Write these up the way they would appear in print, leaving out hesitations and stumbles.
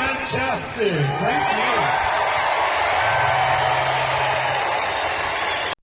Fantastic. Thank you.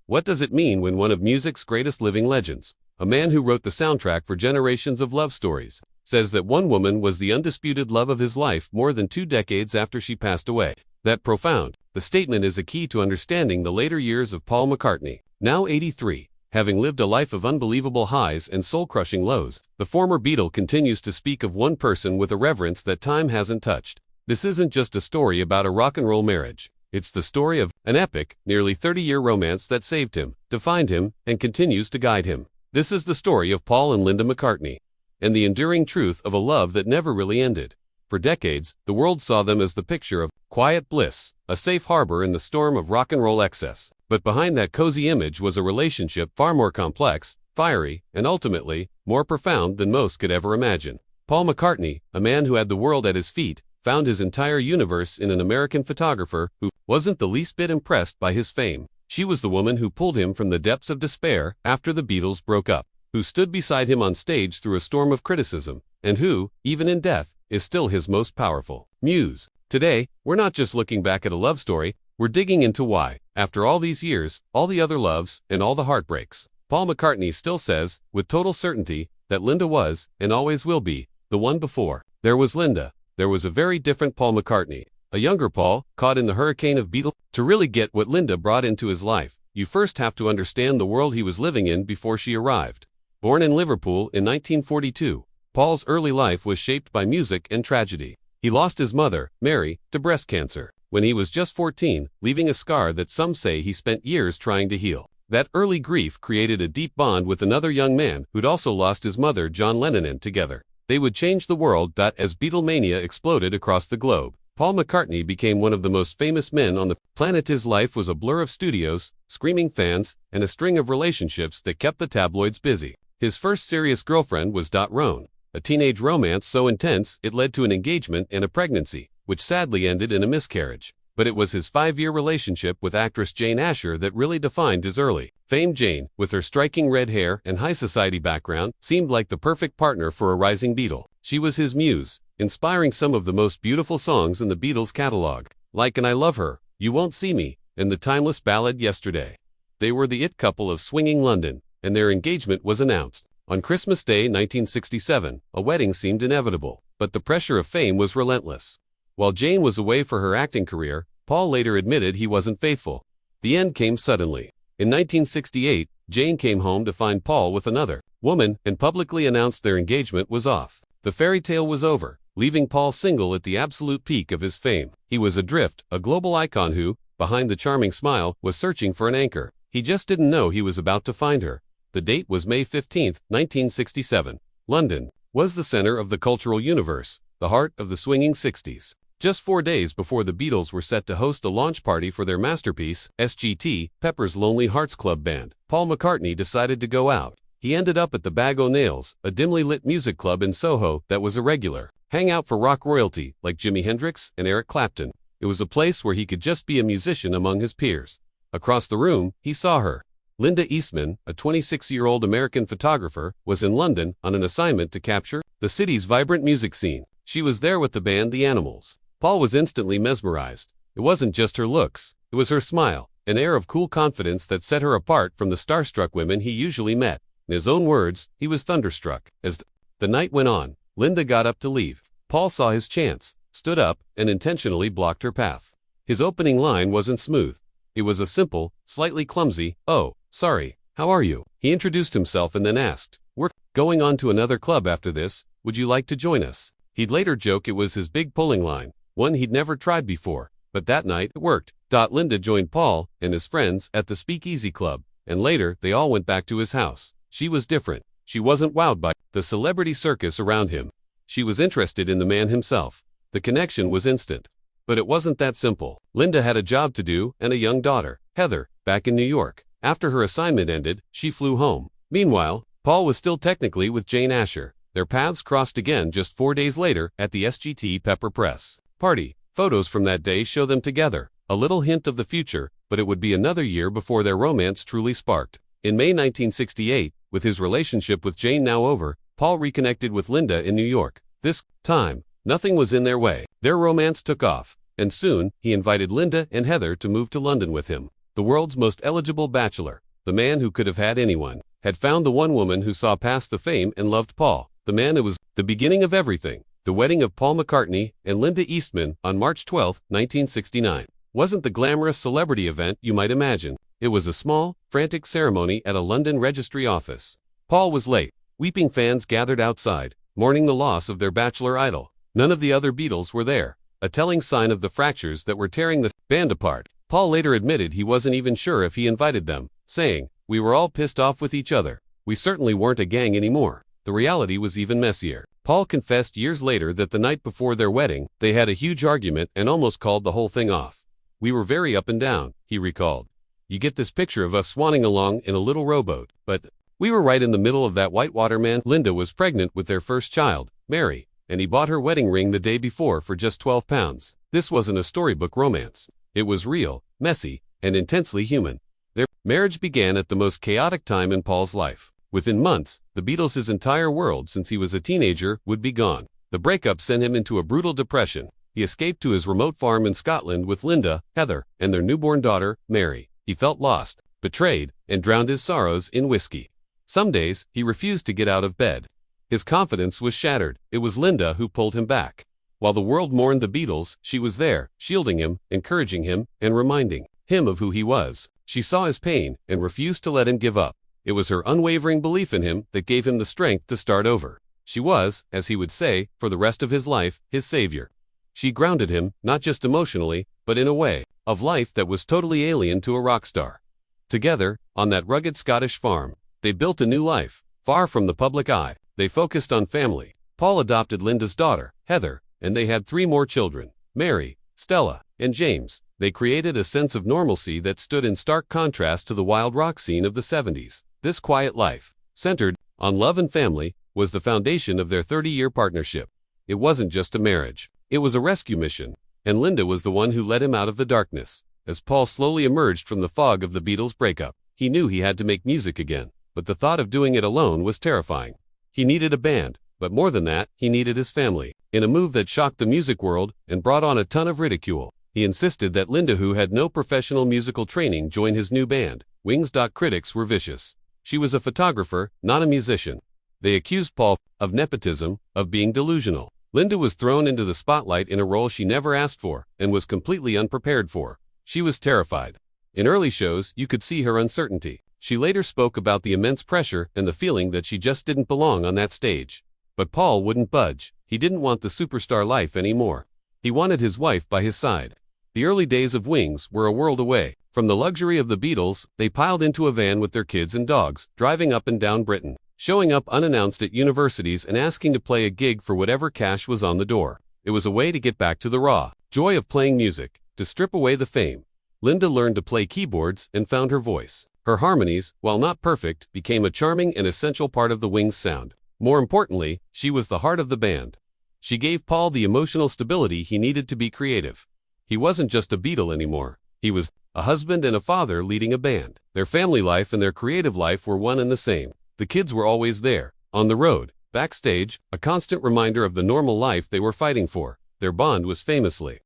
What does it mean when one of music's greatest living legends, a man who wrote the soundtrack for generations of love stories, says that one woman was the undisputed love of his life more than 2 decades after she passed away? That profound, the statement is a key to understanding the later years of Paul McCartney. Now 83, having lived a life of unbelievable highs and soul-crushing lows, the former Beatle continues to speak of one person with a reverence that time hasn't touched. This isn't just a story about a rock and roll marriage. It's the story of an epic, nearly 30-year romance that saved him, defined him, and continues to guide him. This is the story of Paul and Linda McCartney, and the enduring truth of a love that never really ended. For decades, the world saw them as the picture of quiet bliss, a safe harbor in the storm of rock and roll excess. But behind that cozy image was a relationship far more complex, fiery, and ultimately, more profound than most could ever imagine. Paul McCartney, a man who had the world at his feet, found his entire universe in an American photographer who wasn't the least bit impressed by his fame. She was the woman who pulled him from the depths of despair after the Beatles broke up, who stood beside him on stage through a storm of criticism, and who, even in death, is still his most powerful muse. Today, we're not just looking back at a love story, we're digging into why, after all these years, all the other loves, and all the heartbreaks, Paul McCartney still says, with total certainty, that Linda was, and always will be, the one before there was Linda. There was a very different Paul McCartney, a younger Paul, caught in the hurricane of Beatles. To really get what Linda brought into his life, you first have to understand the world he was living in before she arrived. Born in Liverpool in 1942, Paul's early life was shaped by music and tragedy. He lost his mother, Mary, to breast cancer when he was just 14, leaving a scar that some say he spent years trying to heal. That early grief created a deep bond with another young man who'd also lost his mother, John Lennon, and together they would change the world. As Beatlemania exploded across the globe, Paul McCartney became one of the most famous men on the planet. His life was a blur of studios, screaming fans, and a string of relationships that kept the tabloids busy. His first serious girlfriend was Roan, a teenage romance so intense it led to an engagement and a pregnancy, which sadly ended in a miscarriage. But it was his 5-year relationship with actress Jane Asher that really defined his early fame. Jane, with her striking red hair and high society background, seemed like the perfect partner for a rising Beatle. She was his muse, inspiring some of the most beautiful songs in the Beatles' catalog, like "And I Love Her," "You Won't See Me," and the timeless ballad "Yesterday." They were the it couple of swinging London, and their engagement was announced on Christmas Day 1967. A wedding seemed inevitable, but the pressure of fame was relentless. While Jane was away for her acting career, Paul later admitted he wasn't faithful. The end came suddenly. In 1968, Jane came home to find Paul with another woman and publicly announced their engagement was off. The fairy tale was over, leaving Paul single at the absolute peak of his fame. He was adrift, a global icon who, behind the charming smile, was searching for an anchor. He just didn't know he was about to find her. The date was May 15, 1967. London was the center of the cultural universe, the heart of the swinging 60s. Just 4 days before the Beatles were set to host a launch party for their masterpiece, SGT, Pepper's Lonely Hearts Club Band, Paul McCartney decided to go out. He ended up at the Bag o' Nails, a dimly lit music club in Soho that was a regular hangout for rock royalty like Jimi Hendrix and Eric Clapton. It was a place where he could just be a musician among his peers. Across the room, he saw her. Linda Eastman, a 26-year-old American photographer, was in London on an assignment to capture the city's vibrant music scene. She was there with the band The Animals. Paul was instantly mesmerized. It wasn't just her looks, it was her smile, an air of cool confidence that set her apart from the starstruck women he usually met. In his own words, he was thunderstruck. As the night went on, Linda got up to leave. Paul saw his chance, stood up, and intentionally blocked her path. His opening line wasn't smooth. It was a simple, slightly clumsy, "Oh, sorry, how are you?" He introduced himself and then asked, "We're going on to another club after this, would you like to join us?" He'd later joke it was his big pulling line, one he'd never tried before, but that night it worked. Linda joined Paul and his friends at the Speakeasy Club, and later they all went back to his house. She was different. She wasn't wowed by the celebrity circus around him. She was interested in the man himself. The connection was instant. But it wasn't that simple. Linda had a job to do and a young daughter, Heather, back in New York. After her assignment ended, she flew home. Meanwhile, Paul was still technically with Jane Asher. Their paths crossed again just 4 days later at the SGT Pepper Press party. Photos from that day show them together, a little hint of the future, but it would be another year before their romance truly sparked. In May 1968, with his relationship with Jane now over, Paul reconnected with Linda in New York. This time, nothing was in their way. Their romance took off, and soon, he invited Linda and Heather to move to London with him. The world's most eligible bachelor, the man who could have had anyone, had found the one woman who saw past the fame and loved Paul, the man who was the beginning of everything. The wedding of Paul McCartney and Linda Eastman on March 12, 1969, wasn't the glamorous celebrity event you might imagine. It was a small, frantic ceremony at a London registry office. Paul was late. Weeping fans gathered outside, mourning the loss of their bachelor idol. None of the other Beatles were there, a telling sign of the fractures that were tearing the band apart. Paul later admitted he wasn't even sure if he invited them, saying, "We were all pissed off with each other. We certainly weren't a gang anymore." The reality was even messier. Paul confessed years later that the night before their wedding, they had a huge argument and almost called the whole thing off. "We were very up and down," he recalled. "You get this picture of us swanning along in a little rowboat, but we were right in the middle of that whitewater man." Linda was pregnant with their first child, Mary, and he bought her wedding ring the day before for just £12. This wasn't a storybook romance. It was real, messy, and intensely human. Their marriage began at the most chaotic time in Paul's life. Within months, the Beatles' entire world since he was a teenager would be gone. The breakup sent him into a brutal depression. He escaped to his remote farm in Scotland with Linda, Heather, and their newborn daughter, Mary. He felt lost, betrayed, and drowned his sorrows in whiskey. Some days, he refused to get out of bed. His confidence was shattered. It was Linda who pulled him back. While the world mourned the Beatles, she was there, shielding him, encouraging him, and reminding him of who he was. She saw his pain and refused to let him give up. It was her unwavering belief in him that gave him the strength to start over. She was, as he would say, for the rest of his life, his savior. She grounded him, not just emotionally, but in a way of life that was totally alien to a rock star. Together, on that rugged Scottish farm, they built a new life, far from the public eye. They focused on family. Paul adopted Linda's daughter, Heather, and they had 3 more children, Mary, Stella, and James. They created a sense of normalcy that stood in stark contrast to the wild rock scene of the 70s. This quiet life, centered on love and family, was the foundation of their 30-year partnership. It wasn't just a marriage. It was a rescue mission, and Linda was the one who led him out of the darkness. As Paul slowly emerged from the fog of the Beatles' breakup, he knew he had to make music again, but the thought of doing it alone was terrifying. He needed a band, but more than that, he needed his family. In a move that shocked the music world and brought on a ton of ridicule, he insisted that Linda, who had no professional musical training, join his new band. Wings. Critics were vicious. She was a photographer, not a musician. They accused Paul of nepotism, of being delusional. Linda was thrown into the spotlight in a role she never asked for and was completely unprepared for. She was terrified. In early shows, you could see her uncertainty. She later spoke about the immense pressure and the feeling that she just didn't belong on that stage. But Paul wouldn't budge. He didn't want the superstar life anymore. He wanted his wife by his side. The early days of Wings were a world away. From the luxury of the Beatles, they piled into a van with their kids and dogs, driving up and down Britain, showing up unannounced at universities and asking to play a gig for whatever cash was on the door. It was a way to get back to the raw joy of playing music, to strip away the fame. Linda learned to play keyboards and found her voice. Her harmonies, while not perfect, became a charming and essential part of the Wings sound. More importantly, she was the heart of the band. She gave Paul the emotional stability he needed to be creative. He wasn't just a Beatle anymore. He was a husband and a father leading a band. Their family life and their creative life were one and the same. The kids were always there, on the road, backstage, a constant reminder of the normal life they were fighting for. Their bond was famously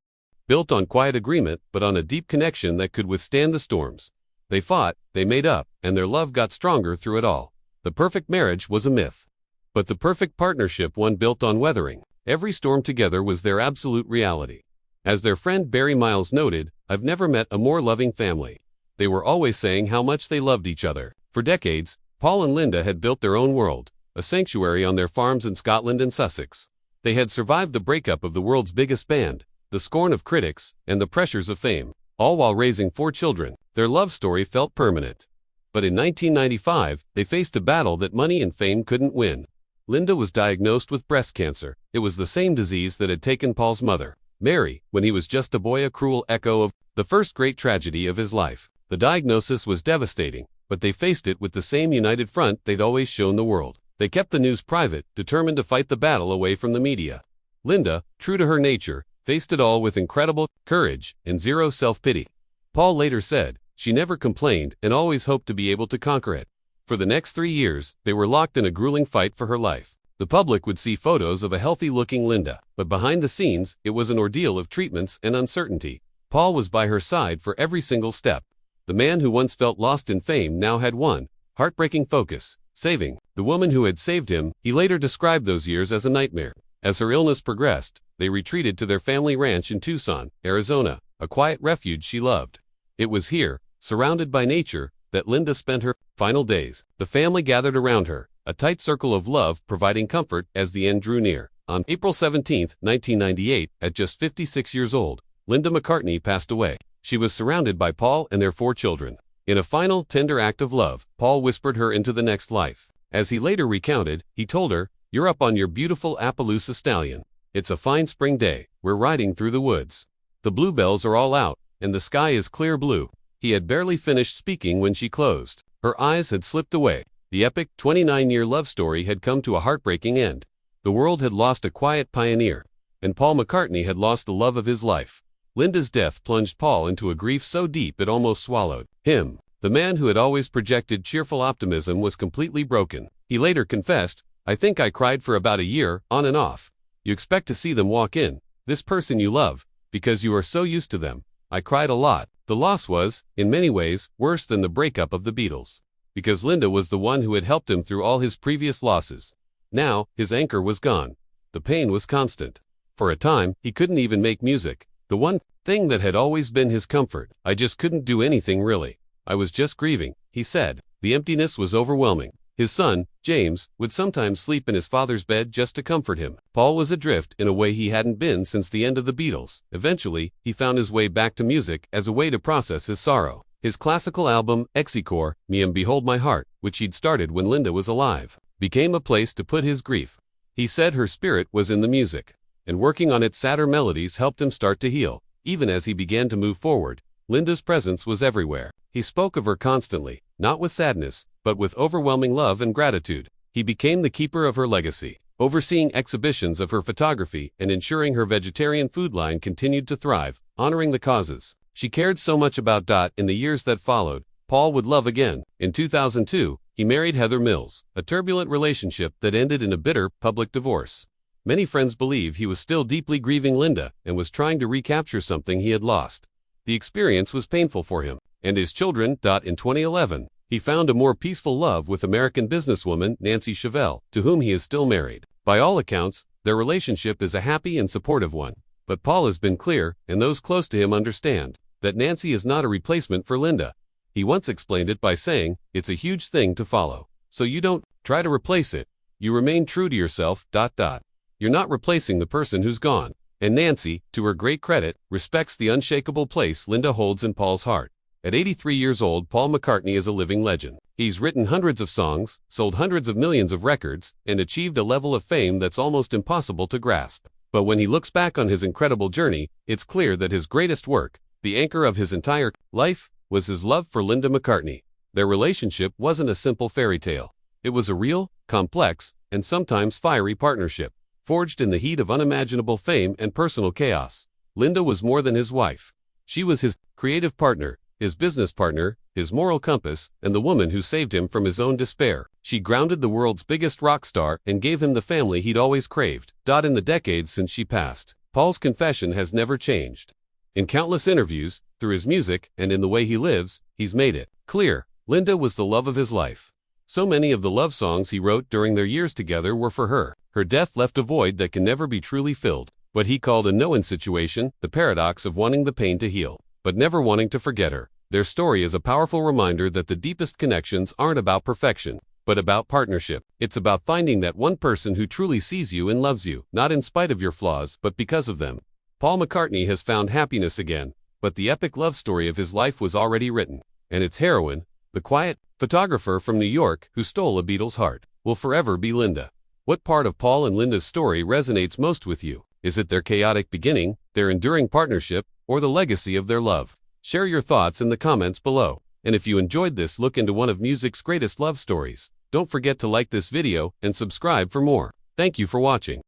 built on quiet agreement, but on a deep connection that could withstand the storms. They fought, they made up, and their love got stronger through it all. The perfect marriage was a myth. But the perfect partnership, one built on weathering every storm together, was their absolute reality. As their friend Barry Miles noted, "I've never met a more loving family." They were always saying how much they loved each other. For decades, Paul and Linda had built their own world, a sanctuary on their farms in Scotland and Sussex. They had survived the breakup of the world's biggest band, the scorn of critics, and the pressures of fame, all while raising 4 children. Their love story felt permanent. But in 1995, they faced a battle that money and fame couldn't win. Linda was diagnosed with breast cancer. It was the same disease that had taken Paul's mother, Mary, when he was just a boy, a cruel echo of the first great tragedy of his life. The diagnosis was devastating, but they faced it with the same united front they'd always shown the world. They kept the news private, determined to fight the battle away from the media. Linda, true to her nature, faced it all with incredible courage and zero self-pity. Paul later said, "She never complained and always hoped to be able to conquer it." For the next 3 years, they were locked in a grueling fight for her life. The public would see photos of a healthy-looking Linda, but behind the scenes, it was an ordeal of treatments and uncertainty. Paul was by her side for every single step. The man who once felt lost in fame now had one heartbreaking focus: saving the woman who had saved him. He later described those years as a nightmare. As her illness progressed, they retreated to their family ranch in Tucson, Arizona, a quiet refuge she loved. It was here, surrounded by nature, that Linda spent her final days. The family gathered around her, a tight circle of love providing comfort as the end drew near. On April 17, 1998, at just 56 years old, Linda McCartney passed away. She was surrounded by Paul and their 4 children. In a final, tender act of love, Paul whispered her into the next life. As he later recounted, he told her, "You're up on your beautiful Appaloosa stallion. It's a fine spring day. We're riding through the woods. The bluebells are all out, and the sky is clear blue." He had barely finished speaking when she closed. Her eyes had slipped away. The epic 29-year love story had come to a heartbreaking end. The world had lost a quiet pioneer, and Paul McCartney had lost the love of his life. Linda's death plunged Paul into a grief so deep it almost swallowed him. The man who had always projected cheerful optimism was completely broken. He later confessed, "I think I cried for about a year, on and off. You expect to see them walk in, this person you love, because you are so used to them. I cried a lot." The loss was, in many ways, worse than the breakup of the Beatles, because Linda was the one who had helped him through all his previous losses. Now, his anchor was gone. The pain was constant. For a time, he couldn't even make music, the one thing that had always been his comfort. "I just couldn't do anything really. I was just grieving," he said. The emptiness was overwhelming. His son, James, would sometimes sleep in his father's bed just to comfort him. Paul was adrift in a way he hadn't been since the end of the Beatles. Eventually, he found his way back to music as a way to process his sorrow. His classical album, Execore, Me and Behold My Heart, which he'd started when Linda was alive, became a place to put his grief. He said her spirit was in the music, and working on its sadder melodies helped him start to heal. Even as he began to move forward, Linda's presence was everywhere. He spoke of her constantly, not with sadness, but with overwhelming love and gratitude. He became the keeper of her legacy, overseeing exhibitions of her photography and ensuring her vegetarian food line continued to thrive, honoring the causes she cared so much about. In the years that followed, Paul would love again. In 2002, he married Heather Mills, a turbulent relationship that ended in a bitter, public divorce. Many friends believe he was still deeply grieving Linda and was trying to recapture something he had lost. The experience was painful for him and his children. In 2011, he found a more peaceful love with American businesswoman Nancy Chevelle, to whom he is still married. By all accounts, their relationship is a happy and supportive one. But Paul has been clear, and those close to him understand, that Nancy is not a replacement for Linda. He once explained it by saying, "It's a huge thing to follow. So you don't try to replace it. You remain true to yourself. You're not replacing the person who's gone." And Nancy, to her great credit, respects the unshakable place Linda holds in Paul's heart. At 83 years old, Paul McCartney is a living legend. He's written hundreds of songs, sold hundreds of millions of records, and achieved a level of fame that's almost impossible to grasp. But when he looks back on his incredible journey, it's clear that his greatest work, the anchor of his entire life, was his love for Linda McCartney. Their relationship wasn't a simple fairy tale. It was a real, complex, and sometimes fiery partnership, forged in the heat of unimaginable fame and personal chaos. Linda was more than his wife. She was his creative partner, his business partner, his moral compass, and the woman who saved him from his own despair. She grounded the world's biggest rock star and gave him the family he'd always craved. In the decades since she passed, Paul's confession has never changed. In countless interviews, through his music, and in the way he lives, he's made it clear Linda was the love of his life. So many of the love songs he wrote during their years together were for her. Her death left a void that can never be truly filled. What he called a no-win situation, the paradox of wanting the pain to heal, but never wanting to forget her. Their story is a powerful reminder that the deepest connections aren't about perfection, but about partnership. It's about finding that one person who truly sees you and loves you, not in spite of your flaws, but because of them. Paul McCartney has found happiness again, but the epic love story of his life was already written, and its heroine, the quiet photographer from New York who stole a Beatles' heart, will forever be Linda. What part of Paul and Linda's story resonates most with you? Is it their chaotic beginning, their enduring partnership, or the legacy of their love? Share your thoughts in the comments below. And if you enjoyed this look into one of music's greatest love stories, don't forget to like this video and subscribe for more. Thank you for watching.